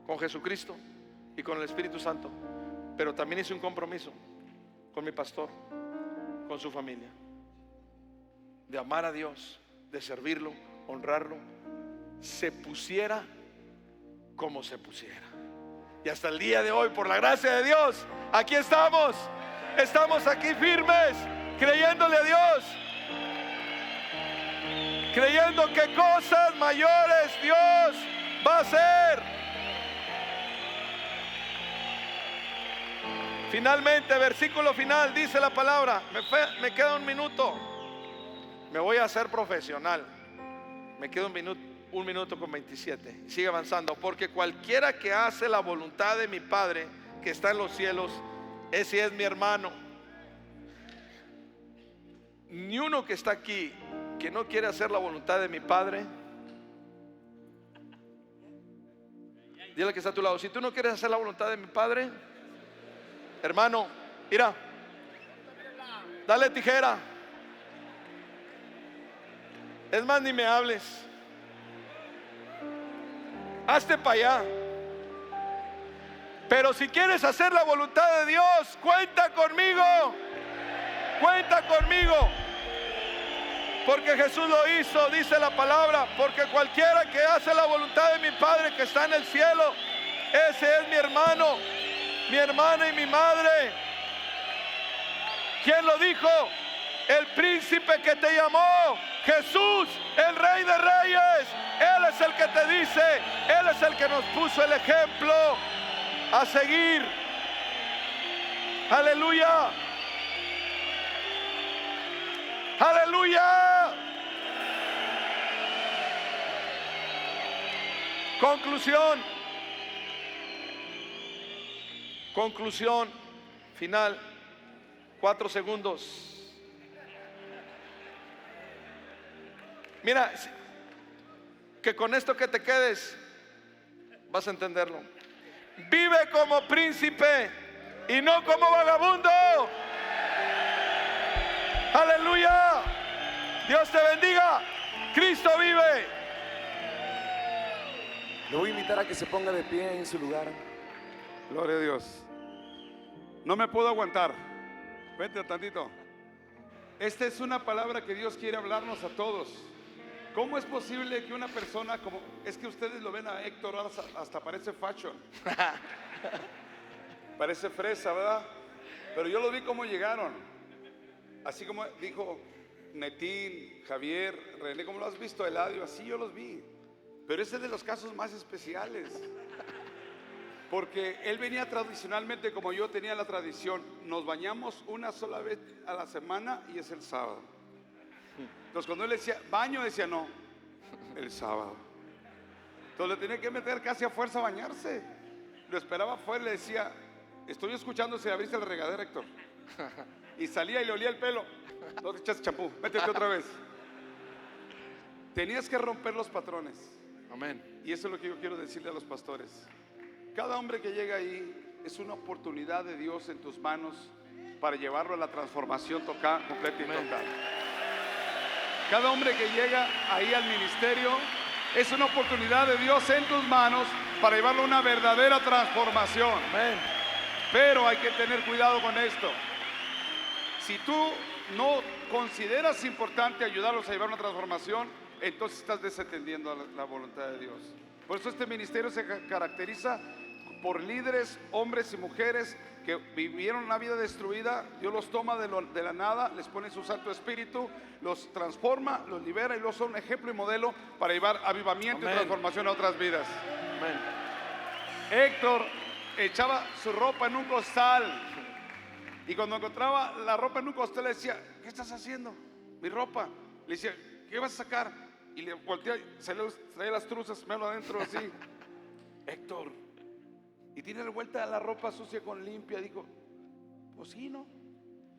con Jesucristo y con el Espíritu Santo. Pero también hice un compromiso con mi pastor, con su familia, de amar a Dios, de servirlo, honrarlo, se pusiera como se pusiera. Y hasta el día de hoy, por la gracia de Dios, aquí estamos. Estamos aquí firmes, creyéndole a Dios, creyendo que cosas mayores Dios va a hacer. Finalmente, versículo final, dice la palabra. Me queda un minuto. Me voy a hacer profesional. Me queda un minuto con 27. Sigue avanzando. Porque cualquiera que hace la voluntad de mi Padre que está en los cielos, ese es mi hermano. Ni uno que está aquí que no quiere hacer la voluntad de mi Padre. Dile que está a tu lado: si tú no quieres hacer la voluntad de mi Padre, hermano, mira, dale tijera. Es más, ni me hables. Hazte para allá. Pero si quieres hacer la voluntad de Dios, cuenta conmigo. Cuenta conmigo. Porque Jesús lo hizo, dice la palabra. Porque cualquiera que hace la voluntad de mi Padre que está en el cielo, ese es mi hermano, mi hermana y mi madre. ¿Quién lo dijo? El príncipe que te llamó, Jesús, el Rey de Reyes. Él es el que te dice, Él es el que nos puso el ejemplo a seguir. Aleluya. Aleluya. Conclusión final. 4 segundos. Mira, que con esto que te quedes vas a entenderlo. Vive como príncipe y no como vagabundo. Aleluya. Dios te bendiga. Cristo vive. Le voy a invitar a que se ponga de pie en su lugar. Gloria a Dios. No me puedo aguantar. Vente tantito. Esta es una palabra que Dios quiere hablarnos a todos. ¿Cómo es posible que una persona como... Es que ustedes lo ven a Héctor, hasta parece fashion. Parece fresa, ¿verdad? Pero yo lo vi cómo llegaron. Así como dijo Netín, Javier, René, ¿cómo lo has visto? Eladio, así yo los vi. Pero ese es de los casos más especiales. Porque él venía tradicionalmente como yo tenía la tradición. Nos bañamos una sola vez a la semana y es el sábado. Entonces cuando él decía baño, decía no, el sábado. Entonces le tenía que meter casi a fuerza a bañarse. Lo esperaba afuera y le decía, estoy escuchando si abriste la regadera, Héctor. Y salía y le olía el pelo. No te echaste champú, métete otra vez. Tenías que romper los patrones. Amén. Y eso es lo que yo quiero decirle a los pastores. Cada hombre que llega ahí es una oportunidad de Dios en tus manos para llevarlo a la transformación completa y total. Cada hombre que llega ahí al ministerio es una oportunidad de Dios en tus manos para llevarlo a una verdadera transformación. Amén. Pero hay que tener cuidado con esto. Si tú no consideras importante ayudarlos a llevar una transformación, entonces estás desatendiendo la voluntad de Dios. Por eso este ministerio se caracteriza por líderes, hombres y mujeres que vivieron una vida destruida. Dios los toma de la nada, les pone su Santo Espíritu, los transforma, los libera y los son un ejemplo y modelo para llevar avivamiento y transformación a otras vidas. Amén. Héctor echaba su ropa en un costal y cuando encontraba la ropa en un costal le decía: ¿qué estás haciendo? Mi ropa. Le decía: ¿qué vas a sacar? Y le voltea, traía las truzas, me lo adentro así. Héctor, y tiene revuelta la ropa sucia con limpia. Digo: pues sí, ¿no?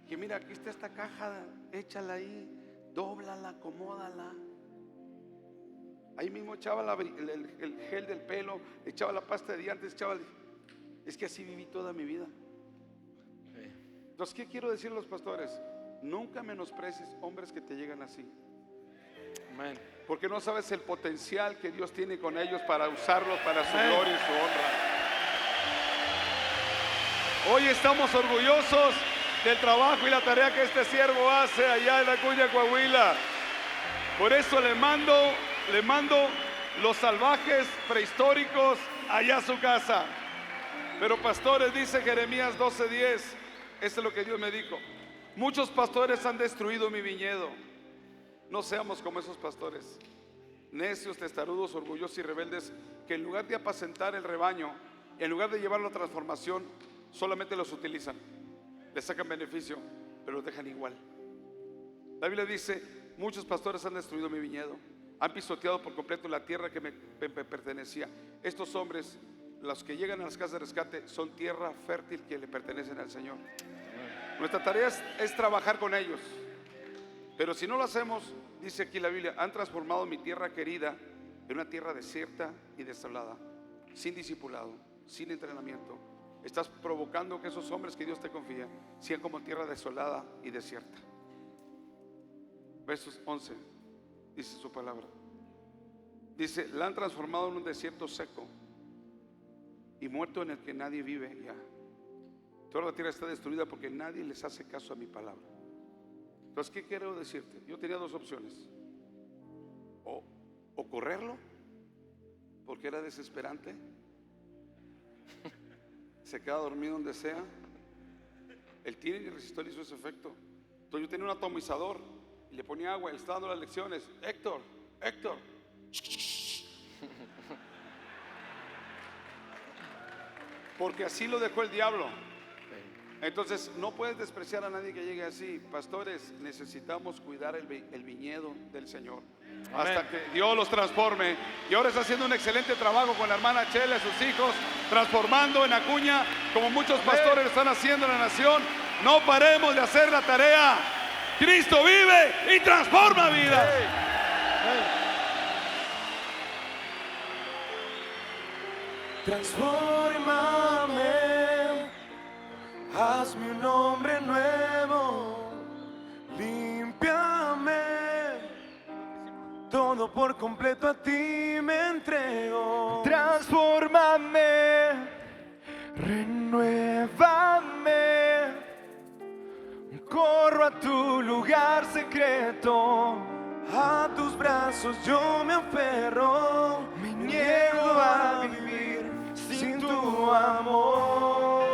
Que mira, aquí está esta caja, échala ahí, dóblala, acomódala. Ahí mismo echaba el gel del pelo, echaba la pasta de dientes, es que así viví toda mi vida. Entonces, ¿qué quiero decir a los pastores? Nunca menosprecies hombres que te llegan así. Amén. Porque no sabes el potencial que Dios tiene con ellos para usarlos para su gloria y su honra. Hoy estamos orgullosos del trabajo y la tarea que este siervo hace allá en Acuña, Coahuila. Por eso le mando los salvajes prehistóricos allá a su casa. Pero pastores, dice Jeremías 12:10, esto es lo que Dios me dijo: muchos pastores han destruido mi viñedo. No seamos como esos pastores, necios, testarudos, orgullosos y rebeldes, que en lugar de apacentar el rebaño, en lugar de llevarlo a transformación, solamente los utilizan, les sacan beneficio, pero los dejan igual. La Biblia dice: muchos pastores han destruido mi viñedo, han pisoteado por completo la tierra que me pertenecía. Estos hombres, los que llegan a las casas de rescate, son tierra fértil que le pertenecen al Señor. Nuestra tarea es trabajar con ellos. Pero si no lo hacemos, dice aquí la Biblia: han transformado mi tierra querida en una tierra desierta y desolada, sin discipulado, sin entrenamiento. Estás provocando que esos hombres que Dios te confía sean como tierra desolada y desierta. Versos 11, dice su palabra. Dice: la han transformado en un desierto seco y muerto en el que nadie vive ya. Toda la tierra está destruida porque nadie les hace caso a mi palabra. Entonces, ¿qué quiero decirte? Yo tenía dos opciones: o correrlo, porque era desesperante, se queda dormido donde sea. El tiro y el resistor hizo ese efecto. Entonces yo tenía un atomizador y le ponía agua, él estaba dando las lecciones: Héctor, porque así lo dejó el diablo. Entonces no puedes despreciar a nadie que llegue así. Pastores, necesitamos cuidar el viñedo del Señor. Amén. Hasta que Dios los transforme. Y ahora está haciendo un excelente trabajo con la hermana Chela y sus hijos, transformando en Acuña, como muchos pastores lo están haciendo en la nación. No paremos de hacer la tarea. Cristo vive y transforma vidas. Transfórmame, hazme un hombre nuevo, límpiame, todo por completo a ti me entrego. Transfórmame, renuévame, corro a tu lugar secreto, a tus brazos yo me aferro, me niego a vivir sin tu amor.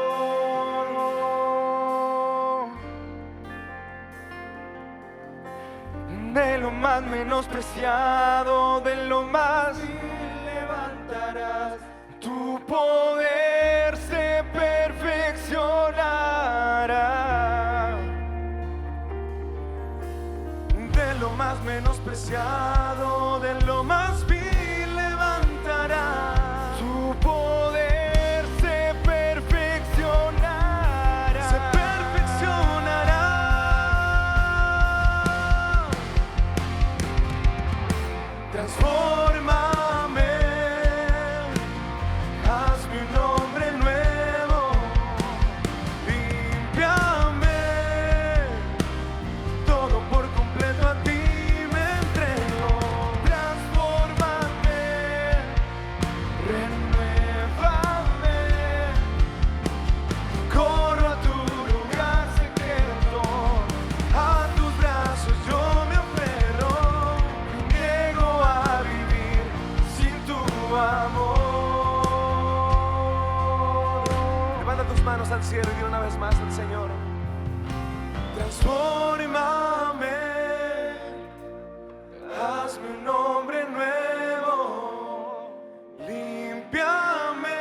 De lo más menospreciado, de lo más levantarás, tu poder se perfeccionará. De lo más menospreciado, de lo más vil levantarás, tu poder se perfeccionará. Se perfeccionará. Transfórmame, hazme un hombre nuevo, límpiame, todo por completo a ti me entrego. manos al cielo y di una vez más al Señor. Transfórmame, hazme un hombre nuevo, límpiame,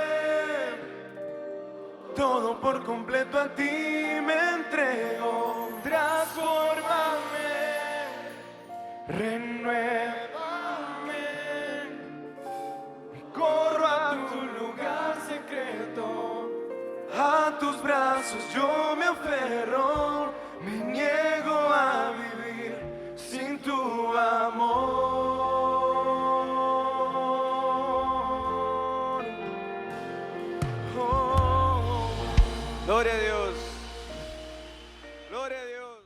todo por completo a ti me entrego. Transfórmame, renuévame, corro a tu lugar secreto, a tus brazos yo me aferro, me niego a vivir sin tu amor. Oh. Gloria a Dios.